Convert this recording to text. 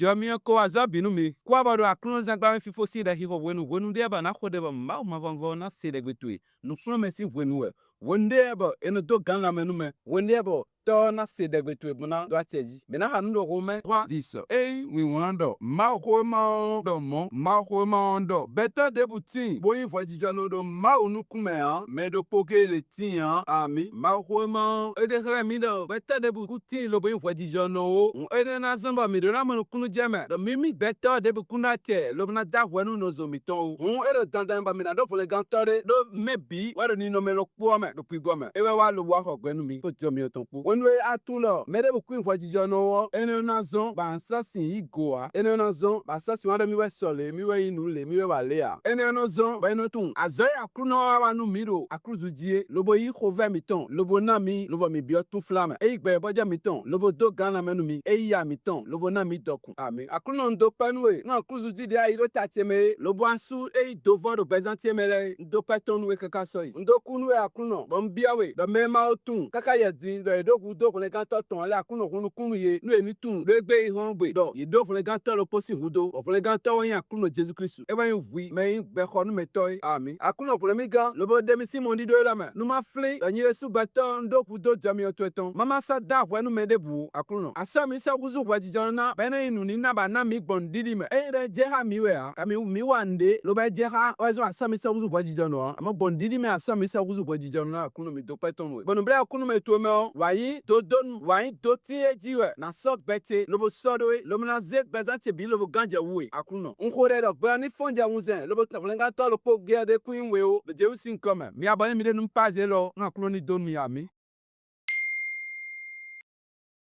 Jamia ko azabinu mi. Kwa bado akluno zangba fifo si da hiho wenu de ba na khode ba ma vango na se de gbetu. Nu flo me si wenu we. Wende ba eno do gan la menu me. Wende ba to na se de gbetu buna do acheji. Me na hanu do rome 3:10. We wando. Ma ko ma do mo. Ma ko ma do. Better de butin. Boyin fwajijo no do ma unu kume han. Me do poke le tin han. Ami. Ma ko ma e de sere mi do. Better de butin lo boyin fwajijo no. E de na zamba mi do na mo kunu jeme. Do mimi better de bu kuna che. Lo na da wenu no zo mi ton. E do dandan ba mi na do fole gantore. Do maybe wa do ni no me lo po me do pigo me. E we wa lo wa ko gwenu mi. Ko jo mi o ton po. Wenu e atulo. Me de bu kun fwajijo no. E ne na zon ba ansasi igoa. E ne na zon ba ansasi wa do mi we sole. Mi we inu le mi we wa le ya. E ne na zon ba eno tun. Azoya akruno wa nu mi do. Akruzu jie. Lobo yi khove mi ton. Lobo na mi. Lobo mi bio tu flame. E igbe boja mi ton. Lobo do gan la menu mi. E ya mi ton. Lobo na mi dokun. Ami. Akruno ndo penwe. Na akruzu jie dia iro tateme. Lobo ansu e do vodo bezantie mele. Ndo peton we kaka soyi. Ndo kunwe akruno. Bon biawe. Do me ma otun. Kaka ye din. Do edo ku do kun le kan to ton. Le akruno kunu ye. Nu e mi tun. Le gbe ihon gbe. Do ye do kun le kan to lo posi hudo. O kun le kan to yin akruno Jesu Christ. E ba yin wi. Me yin be khonu me toy. Ami. Akruno kun le mi gan. Lobo de mi simon di do la me. Nu ma fle. Yin le su beton. Ndo ku do jami o tweton. Mama sa da wenu me de bu. Akruno. Asa mi sa kuzu wajijo na. Bene inu ni na ba na mi gbon didi me. E de je ha mi we ha. Ami mi wande. Lo ba je ha. O zo asa mi sa kuzu wajijo no. Ama bon didi me asa mi sa kuzu wajijo na. Akruno mi do peton we. Bonu bre akruno me to me o. Wayi do don. Wayi do ti e jiwe. Na sok bete. Lobo sodo we. Lobo na zek bezante bi lobo ganje we. Akruno. Nkore do. Bra ni fonja unzen. Lobo taflenga to lo po gerde queen we o. Be je usin come. Mi abane mi de num paze lo. Akruno ni don mi ami.